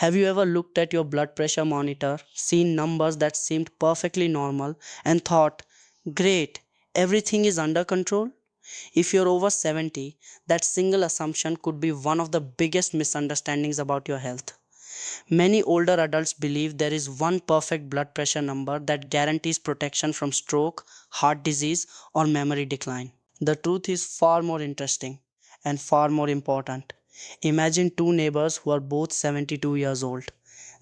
Have you ever looked at your blood pressure monitor, seen numbers that seemed perfectly normal, and thought, great, everything is under control? If you're over 70, that single assumption could be one of the biggest misunderstandings about your health. Many older adults believe there is one perfect blood pressure number that guarantees protection from stroke, heart disease, or memory decline. The truth is far more interesting and far more important. Imagine two neighbors who are both 72 years old.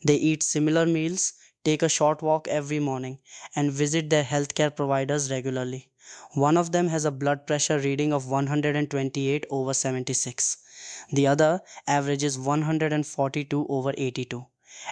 They eat similar meals, take a short walk every morning, and visit their healthcare providers regularly. One of them has a blood pressure reading of 128 over 76. The other averages 142 over 82.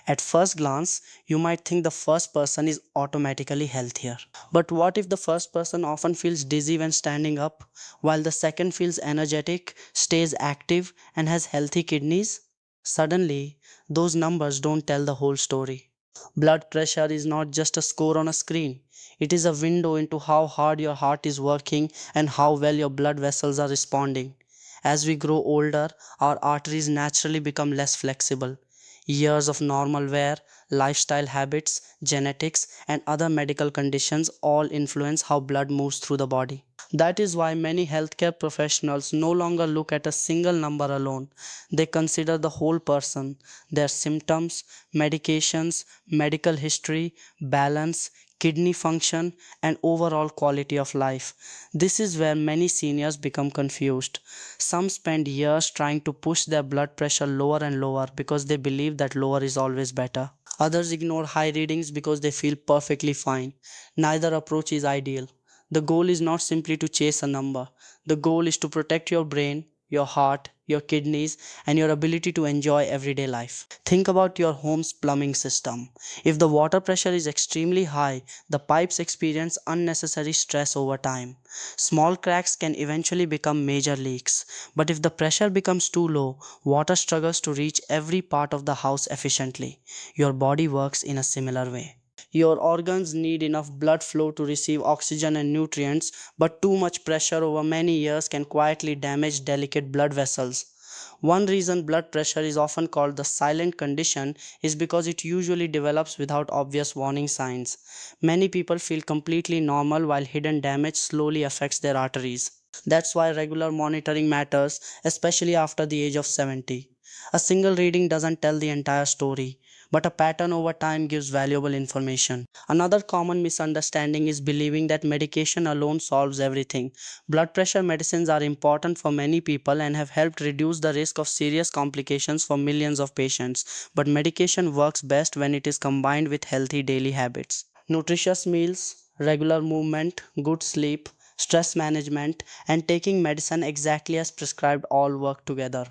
At first glance, you might think the first person is automatically healthier. But what if the first person often feels dizzy when standing up, while the second feels energetic, stays active, and has healthy kidneys? Suddenly, those numbers don't tell the whole story. Blood pressure is not just a score on a screen. It is a window into how hard your heart is working and how well your blood vessels are responding. As we grow older, our arteries naturally become less flexible. Years of normal wear, lifestyle habits, genetics, and other medical conditions all influence how blood moves through the body. That is why many healthcare professionals no longer look at a single number alone. They consider the whole person, their symptoms, medications, medical history, balance, kidney function, and overall quality of life. This is where many seniors become confused. Some spend years trying to push their blood pressure lower and lower because they believe that lower is always better. Others ignore high readings because they feel perfectly fine. Neither approach is ideal. The goal is not simply to chase a number. The goal is to protect your brain, your heart, your kidneys, and your ability to enjoy everyday life. Think about your home's plumbing system. If the water pressure is extremely high, the pipes experience unnecessary stress over time. Small cracks can eventually become major leaks. But if the pressure becomes too low, water struggles to reach every part of the house efficiently. Your body works in a similar way. Your organs need enough blood flow to receive oxygen and nutrients, but too much pressure over many years can quietly damage delicate blood vessels. One reason blood pressure is often called the silent condition is because it usually develops without obvious warning signs. Many people feel completely normal while hidden damage slowly affects their arteries. That's why regular monitoring matters, especially after the age of 70. A single reading doesn't tell the entire story, but a pattern over time gives valuable information. Another common misunderstanding is believing that medication alone solves everything. Blood pressure medicines are important for many people and have helped reduce the risk of serious complications for millions of patients, but medication works best when it is combined with healthy daily habits. Nutritious meals, regular movement, good sleep, stress management, and taking medicine exactly as prescribed all work together.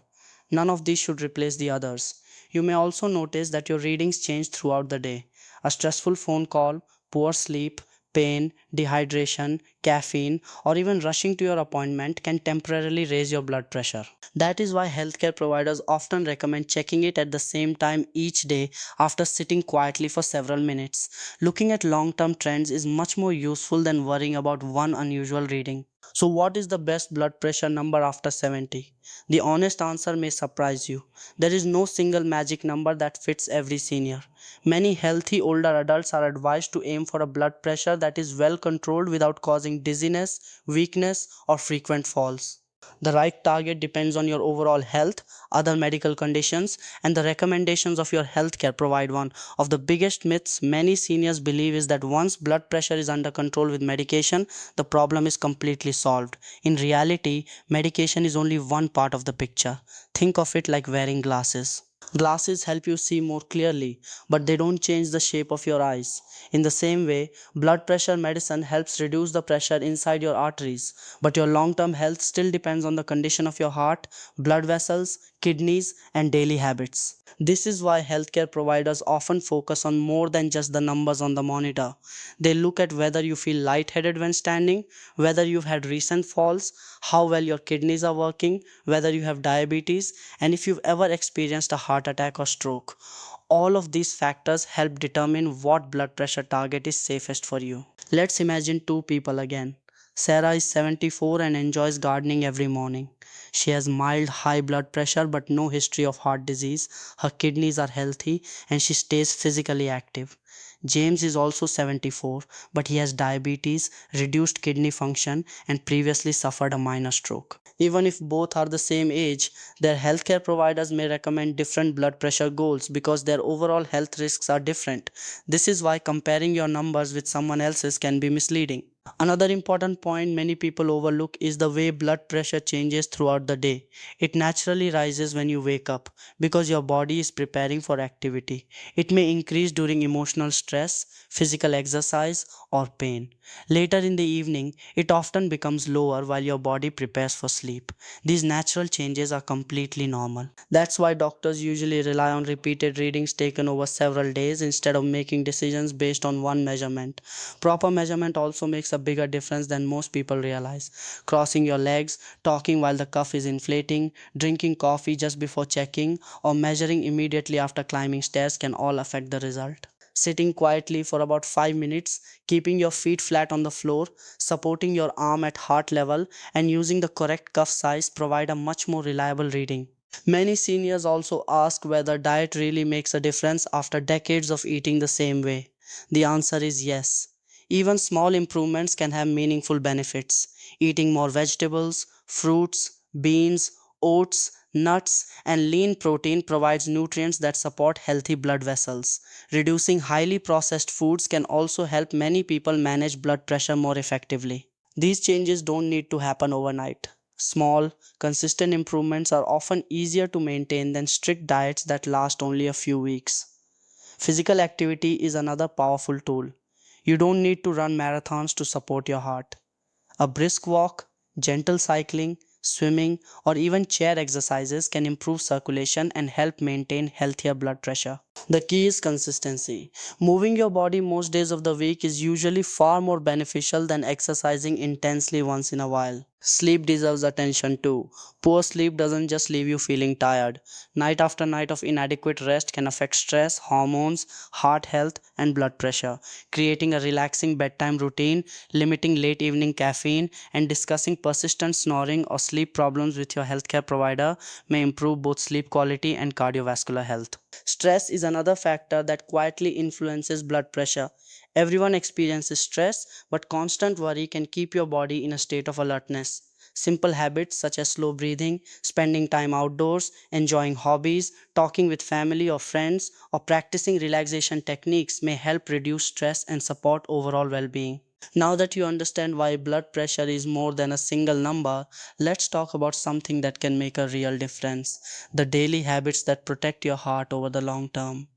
None of these should replace the others. You may also notice that your readings change throughout the day. A stressful phone call, poor sleep, pain, dehydration, caffeine, or even rushing to your appointment can temporarily raise your blood pressure. That is why healthcare providers often recommend checking it at the same time each day after sitting quietly for several minutes. Looking at long term trends is much more useful than worrying about one unusual reading. So, what is the best blood pressure number after 70? The honest answer may surprise you. There is no single magic number that fits every senior. Many healthy older adults are advised to aim for a blood pressure that is well controlled without causing dizziness, weakness, or frequent falls. The right target depends on your overall health, other medical conditions, and the recommendations of your healthcare provider. One of the biggest myths many seniors believe is that once blood pressure is under control with medication, the problem is completely solved. In reality, medication is only one part of the picture. Think of it like wearing glasses. Glasses help you see more clearly, but they don't change the shape of your eyes. In the same way, blood pressure medicine helps reduce the pressure inside your arteries, but your long term health still depends on the condition of your heart, blood vessels, kidneys, and daily habits. This is why healthcare providers often focus on more than just the numbers on the monitor. They look at whether you feel lightheaded when standing, whether you've had recent falls, how well your kidneys are working, whether you have diabetes, and if you've ever experienced a heart attack or stroke. All of these factors help determine what blood pressure target is safest for you. Let's imagine two people again. Sarah is 74 and enjoys gardening every morning. She has mild high blood pressure but no history of heart disease. Her kidneys are healthy and she stays physically active. James is also 74 but he has diabetes, reduced kidney function, and previously suffered a minor stroke. Even if both are the same age, their healthcare providers may recommend different blood pressure goals because their overall health risks are different. This is why comparing your numbers with someone else's can be misleading. Another important point many people overlook is the way blood pressure changes throughout the day. It naturally rises when you wake up because your body is preparing for activity. It may increase during emotional stress, physical exercise, or pain. Later in the evening, it often becomes lower while your body prepares for sleep. These natural changes are completely normal. That's why doctors usually rely on repeated readings taken over several days instead of making decisions based on one measurement. Proper measurement also makes a bigger difference than most people realize. Crossing your legs, talking while the cuff is inflating, drinking coffee just before checking, or measuring immediately after climbing stairs can all affect the result. Sitting quietly for about 5 minutes, keeping your feet flat on the floor, supporting your arm at heart level, and using the correct cuff size provide a much more reliable reading. Many seniors also ask whether diet really makes a difference after decades of eating the same way. The answer is yes. Even small improvements can have meaningful benefits. Eating more vegetables, fruits, beans, oats, nuts, and lean protein provides nutrients that support healthy blood vessels. Reducing highly processed foods can also help many people manage blood pressure more effectively. These changes don't need to happen overnight. Small, consistent improvements are often easier to maintain than strict diets that last only a few weeks. Physical activity is another powerful tool. You don't need to run marathons to support your heart. A brisk walk, gentle cycling, swimming, or even chair exercises can improve circulation and help maintain healthier blood pressure. The key is consistency. Moving your body most days of the week is usually far more beneficial than exercising intensely once in a while. Sleep deserves attention too. Poor sleep doesn't just leave you feeling tired. Night after night of inadequate rest can affect stress, hormones, heart health, and blood pressure. Creating a relaxing bedtime routine, limiting late evening caffeine, and discussing persistent snoring or sleep problems with your healthcare provider may improve both sleep quality and cardiovascular health. Stress is another factor that quietly influences blood pressure. Everyone experiences stress, but constant worry can keep your body in a state of alertness. Simple habits such as slow breathing, spending time outdoors, enjoying hobbies, talking with family or friends, or practicing relaxation techniques may help reduce stress and support overall well being. Now that you understand why blood pressure is more than a single number, let's talk about something that can make a real difference: the daily habits that protect your heart over the long term.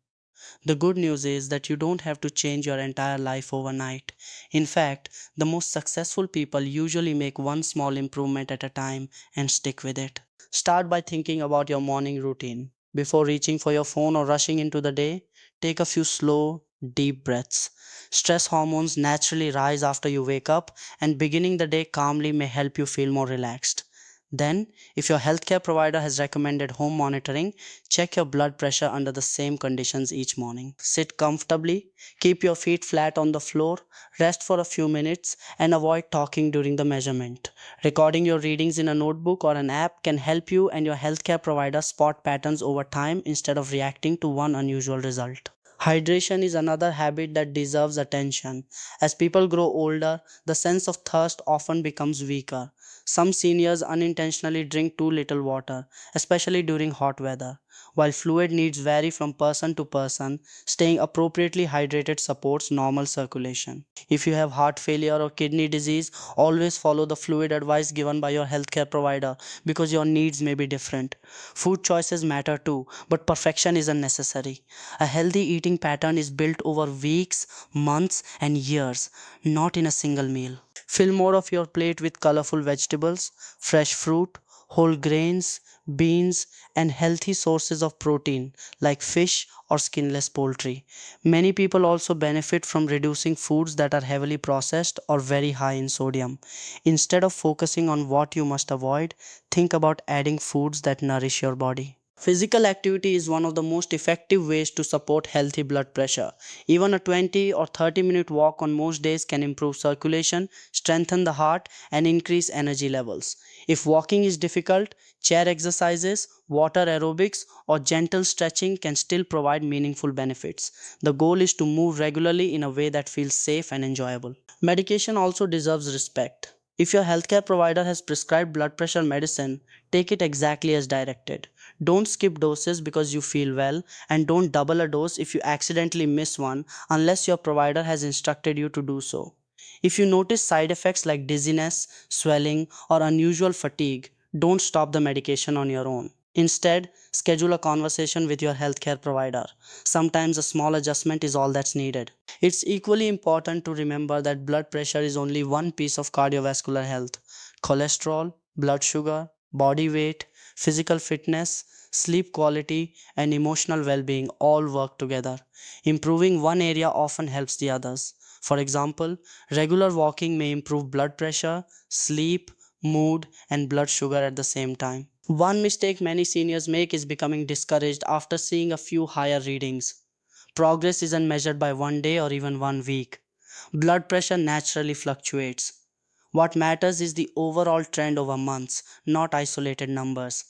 The good news is that you don't have to change your entire life overnight. In fact, the most successful people usually make one small improvement at a time and stick with it. Start by thinking about your morning routine. Before reaching for your phone or rushing into the day, take a few slow, deep breaths. Stress hormones naturally rise after you wake up, and beginning the day calmly may help you feel more relaxed. Then, if your healthcare provider has recommended home monitoring, check your blood pressure under the same conditions each morning. Sit comfortably, keep your feet flat on the floor, rest for a few minutes, and avoid talking during the measurement. Recording your readings in a notebook or an app can help you and your healthcare provider spot patterns over time instead of reacting to one unusual result. Hydration is another habit that deserves attention. As people grow older, the sense of thirst often becomes weaker. Some seniors unintentionally drink too little water, especially during hot weather. While fluid needs vary from person to person, staying appropriately hydrated supports normal circulation. If you have heart failure or kidney disease, always follow the fluid advice given by your healthcare provider because your needs may be different. Food choices matter too, but perfection isn't necessary. A healthy eating pattern is built over weeks, months, and years, not in a single meal. Fill more of your plate with colorful vegetables, fresh fruit, whole grains, beans, and healthy sources of protein like fish or skinless poultry. Many people also benefit from reducing foods that are heavily processed or very high in sodium. Instead of focusing on what you must avoid, think about adding foods that nourish your body. Physical activity is one of the most effective ways to support healthy blood pressure. Even a 20 or 30-minute walk on most days can improve circulation, strengthen the heart, and increase energy levels. If walking is difficult, chair exercises, water aerobics, or gentle stretching can still provide meaningful benefits. The goal is to move regularly in a way that feels safe and enjoyable. Medication also deserves respect. If your healthcare provider has prescribed blood pressure medicine, take it exactly as directed. Don't skip doses because you feel well, and don't double a dose if you accidentally miss one unless your provider has instructed you to do so. If you notice side effects like dizziness, swelling, or unusual fatigue, don't stop the medication on your own. Instead, schedule a conversation with your healthcare provider. Sometimes a small adjustment is all that's needed. It's equally important to remember that blood pressure is only one piece of cardiovascular health. Cholesterol, blood sugar, body weight, physical fitness, sleep quality, and emotional well being all work together. Improving one area often helps the others. For example, regular walking may improve blood pressure, sleep, mood, and blood sugar at the same time. One mistake many seniors make is becoming discouraged after seeing a few higher readings. Progress isn't measured by one day or even one week. Blood pressure naturally fluctuates. What matters is the overall trend over months, not isolated numbers.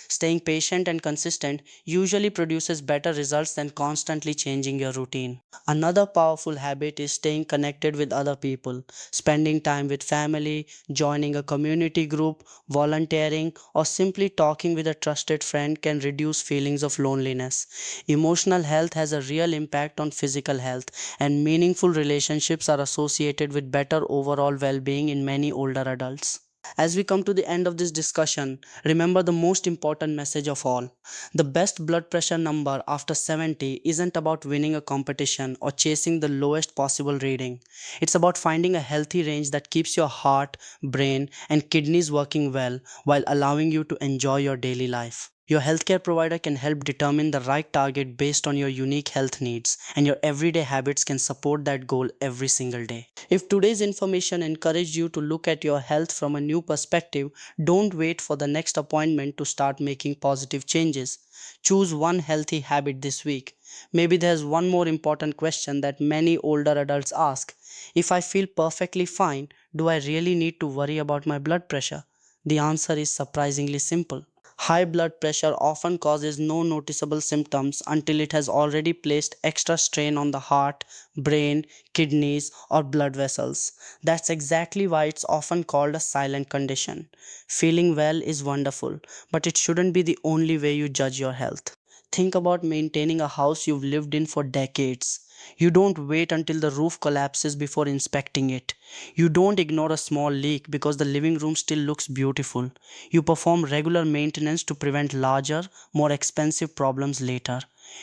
Staying patient and consistent usually produces better results than constantly changing your routine. Another powerful habit is staying connected with other people, spending time with family, joining a community group, volunteering, or simply talking with a trusted friend can reduce feelings of loneliness. Emotional health has a real impact on physical health, and meaningful relationships are associated with better overall well being in many older adults. As we come to the end of this discussion, remember the most important message of all. The best blood pressure number after 70 isn't about winning a competition or chasing the lowest possible reading. It's about finding a healthy range that keeps your heart, brain, and kidneys working well while allowing you to enjoy your daily life. Your healthcare provider can help determine the right target based on your unique health needs, and your everyday habits can support that goal every single day. If today's information encouraged you to look at your health from a new perspective, don't wait for the next appointment to start making positive changes. Choose one healthy habit this week. Maybe there's one more important question that many older adults ask. If I feel perfectly fine, do I really need to worry about my blood pressure? The answer is surprisingly simple. High blood pressure often causes no noticeable symptoms until it has already placed extra strain on the heart, brain, kidneys, or blood vessels. That's exactly why it's often called a silent condition. Feeling well is wonderful, but it shouldn't be the only way you judge your health. Think about maintaining a house you've lived in for decades. You don't wait until the roof collapses before inspecting it. You don't ignore a small leak because the living room still looks beautiful. You perform regular maintenance to prevent larger, more expensive problems later.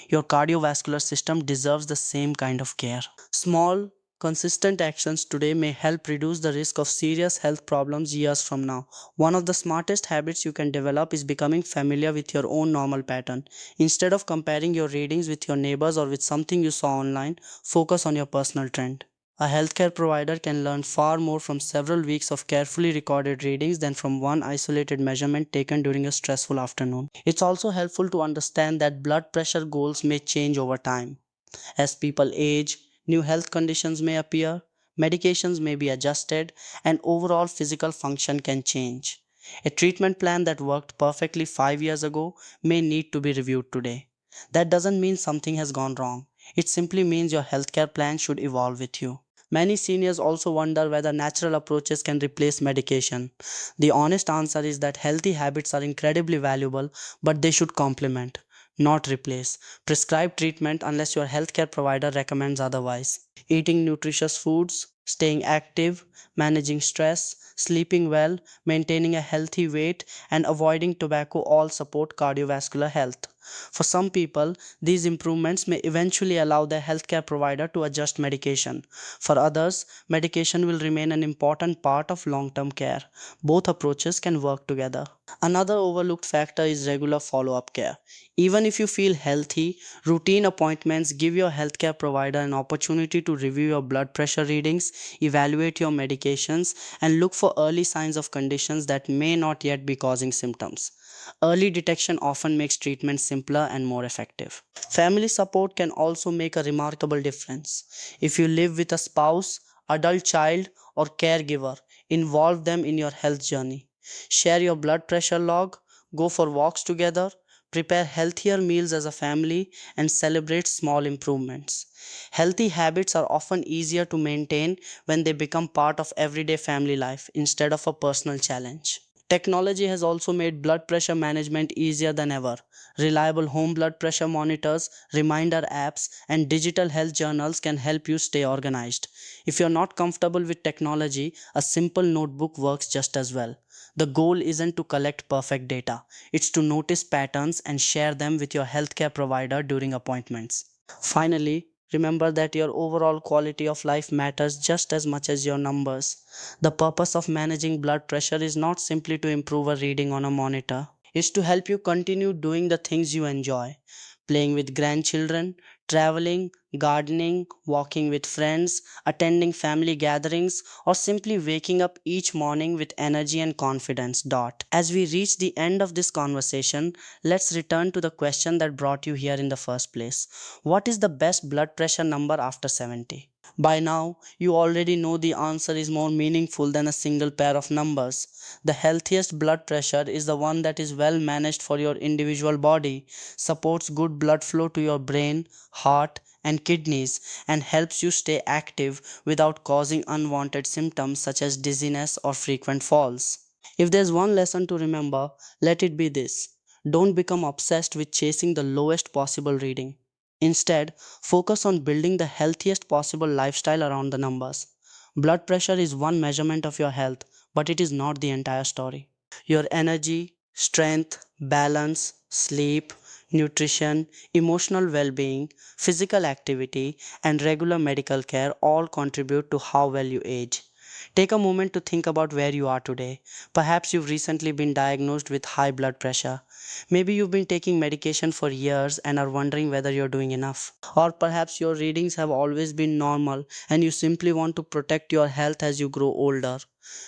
Your cardiovascular system deserves the same kind of care. Small, consistent actions today may help reduce the risk of serious health problems years from now. One of the smartest habits you can develop is becoming familiar with your own normal pattern. Instead of comparing your readings with your neighbors or with something you saw online, focus on your personal trend. A healthcare provider can learn far more from several weeks of carefully recorded readings than from one isolated measurement taken during a stressful afternoon. It's also helpful to understand that blood pressure goals may change over time. As people age, new health conditions may appear, medications may be adjusted, and overall physical function can change. A treatment plan that worked perfectly 5 years ago may need to be reviewed today. That doesn't mean something has gone wrong. It simply means your healthcare plan should evolve with you. Many seniors also wonder whether natural approaches can replace medication. The honest answer is that healthy habits are incredibly valuable, but they should complement, not replace, prescribed treatment unless your healthcare provider recommends otherwise. Eating nutritious foods, staying active, managing stress, sleeping well, maintaining a healthy weight, and avoiding tobacco all support cardiovascular health. For some people, these improvements may eventually allow their healthcare provider to adjust medication. For others, medication will remain an important part of long term care. Both approaches can work together. Another overlooked factor is regular follow up care. Even if you feel healthy, routine appointments give your healthcare provider an opportunity to review your blood pressure readings, evaluate your medications, and look for early signs of conditions that may not yet be causing symptoms. Early detection often makes treatment simpler and more effective. Family support can also make a remarkable difference. If you live with a spouse, adult child, or caregiver, involve them in your health journey. Share your blood pressure log, go for walks together, prepare healthier meals as a family, and celebrate small improvements. Healthy habits are often easier to maintain when they become part of everyday family life instead of a personal challenge. Technology has also made blood pressure management easier than ever. Reliable home blood pressure monitors, reminder apps, and digital health journals can help you stay organized. If you're not comfortable with technology, a simple notebook works just as well. The goal isn't to collect perfect data, it's to notice patterns and share them with your healthcare provider during appointments. Finally, remember that your overall quality of life matters just as much as your numbers. The purpose of managing blood pressure is not simply to improve a reading on a monitor, it's to help you continue doing the things you enjoy. Playing with grandchildren, traveling, gardening, walking with friends, attending family gatherings, or simply waking up each morning with energy and confidence. As we reach the end of this conversation, let's return to the question that brought you here in the first place. What is the best blood pressure number after 70? By now, you already know the answer is more meaningful than a single pair of numbers. The healthiest blood pressure is the one that is well managed for your individual body, supports good blood flow to your brain, heart, and kidneys, and helps you stay active without causing unwanted symptoms such as dizziness or frequent falls. If there's one lesson to remember, let it be this: don't become obsessed with chasing the lowest possible reading. Instead, focus on building the healthiest possible lifestyle around the numbers. Blood pressure is one measurement of your health, but it is not the entire story. Your energy, strength, balance, sleep, nutrition, emotional well being, physical activity, and regular medical care all contribute to how well you age. Take a moment to think about where you are today. Perhaps you've recently been diagnosed with high blood pressure. Maybe you've been taking medication for years and are wondering whether you're doing enough. Or perhaps your readings have always been normal and you simply want to protect your health as you grow older.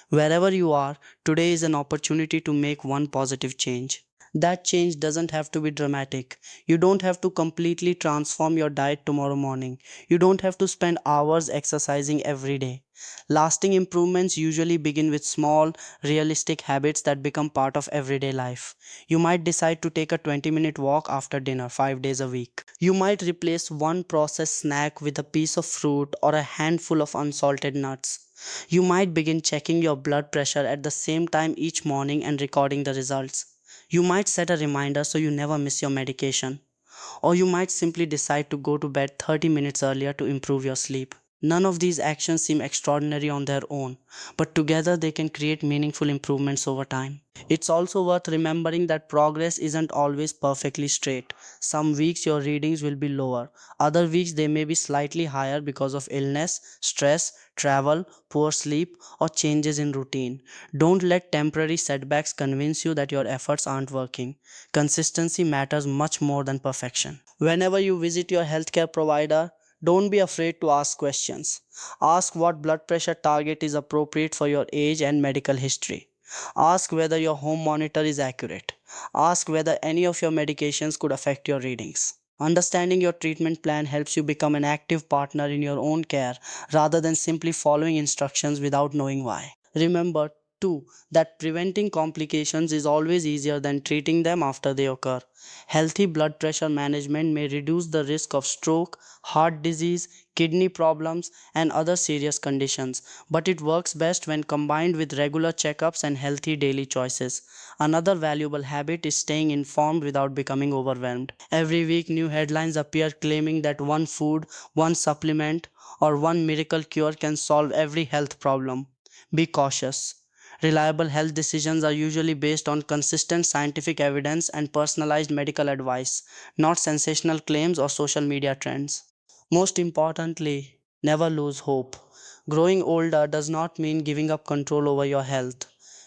Wherever you are, today is an opportunity to make one positive change. That change doesn't have to be dramatic. You don't have to completely transform your diet tomorrow morning. You don't have to spend hours exercising every day. Lasting improvements usually begin with small, realistic habits that become part of everyday life. You might decide to take a 20-minute walk after dinner 5 days a week. You might replace one processed snack with a piece of fruit or a handful of unsalted nuts. You might begin checking your blood pressure at the same time each morning and recording the results. You might set a reminder so you never miss your medication. Or you might simply decide to go to bed 30 minutes earlier to improve your sleep. None of these actions seem extraordinary on their own, but together they can create meaningful improvements over time. It's also worth remembering that progress isn't always perfectly straight. Some weeks your readings will be lower, other weeks they may be slightly higher because of illness, stress, travel, poor sleep, or changes in routine. Don't let temporary setbacks convince you that your efforts aren't working. Consistency matters much more than perfection. Whenever you visit your healthcare provider, don't be afraid to ask questions. Ask what blood pressure target is appropriate for your age and medical history. Ask whether your home monitor is accurate. Ask whether any of your medications could affect your readings. Understanding your treatment plan helps you become an active partner in your own care rather than simply following instructions without knowing why. Remember, too, that preventing complications is always easier than treating them after they occur. Healthy blood pressure management may reduce the risk of stroke, heart disease, kidney problems, and other serious conditions, but it works best when combined with regular checkups and healthy daily choices. Another valuable habit is staying informed without becoming overwhelmed. Every week, new headlines appear claiming that one food, one supplement, or one miracle cure can solve every health problem. Be cautious. Reliable health decisions are usually based on consistent scientific evidence and personalized medical advice, not sensational claims or social media trends. Most importantly, never lose hope. Growing older does not mean giving up control over your health.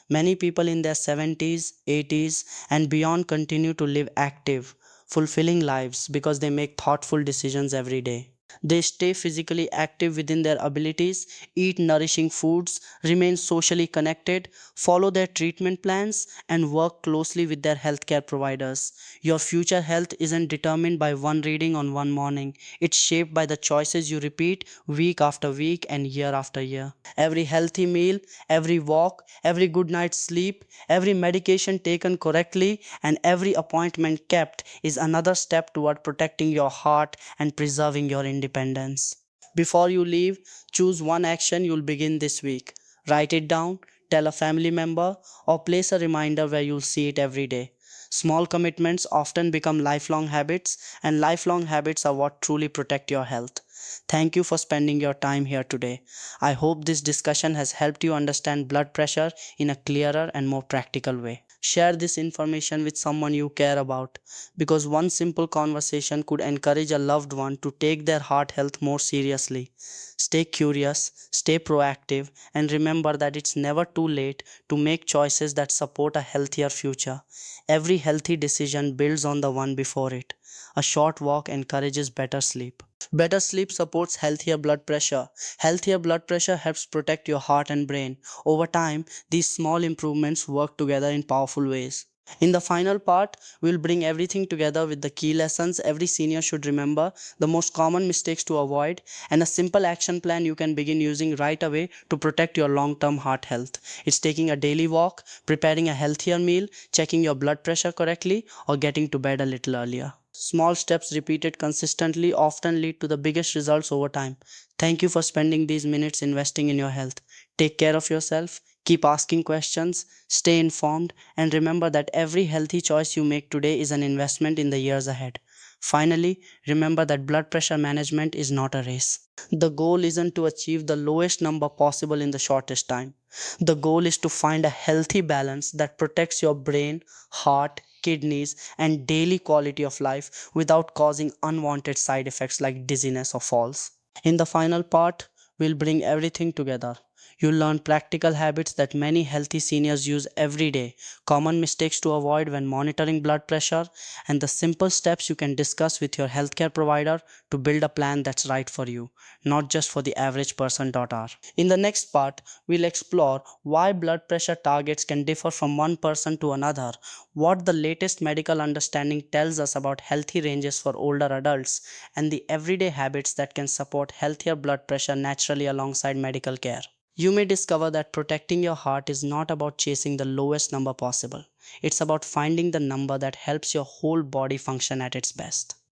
Many people in their 70s, 80s, and beyond continue to live active, fulfilling lives because they make thoughtful decisions every day. They stay physically active within their abilities, eat nourishing foods, remain socially connected, follow their treatment plans, and work closely with their healthcare providers. Your future health isn't determined by one reading on one morning, it's shaped by the choices you repeat week after week and year after year. Every healthy meal, every walk, every good night's sleep, every medication taken correctly, and every appointment kept is another step toward protecting your heart and preserving your independence. Before you leave, choose one action you'll begin this week. Write it down, tell a family member, or place a reminder where you'll see it every day. Small commitments often become lifelong habits, and lifelong habits are what truly protect your health. Thank you for spending your time here today. I hope this discussion has helped you understand blood pressure in a clearer and more practical way. Share this information with someone you care about, because one simple conversation could encourage a loved one to take their heart health more seriously. Stay curious, stay proactive, and remember that it's never too late to make choices that support a healthier future. Every healthy decision builds on the one before it. A short walk encourages better sleep. Better sleep supports healthier blood pressure. Healthier blood pressure helps protect your heart and brain. Over time, these small improvements work together in powerful ways. In the final part, we'll bring everything together with the key lessons every senior should remember, the most common mistakes to avoid, and a simple action plan you can begin using right away to protect your long term heart health. It's taking a daily walk, preparing a healthier meal, checking your blood pressure correctly, or getting to bed a little earlier. Small steps repeated consistently often lead to the biggest results over time. Thank you for spending these minutes investing in your health. Take care of yourself, keep asking questions, stay informed, and remember that every healthy choice you make today is an investment in the years ahead. Finally, remember that blood pressure management is not a race. The goal isn't to achieve the lowest number possible in the shortest time. The goal is to find a healthy balance that protects your brain, heart, kidneys, and daily quality of life without causing unwanted side effects like dizziness or falls. In the final part, we'll bring everything together. You'll learn practical habits that many healthy seniors use every day, common mistakes to avoid when monitoring blood pressure, and the simple steps you can discuss with your healthcare provider to build a plan that's right for you, not just for the average person. R. In the next part, we'll explore why blood pressure targets can differ from one person to another, what the latest medical understanding tells us about healthy ranges for older adults, and the everyday habits that can support healthier blood pressure naturally alongside medical care. You may discover that protecting your heart is not about chasing the lowest number possible. It's about finding the number that helps your whole body function at its best.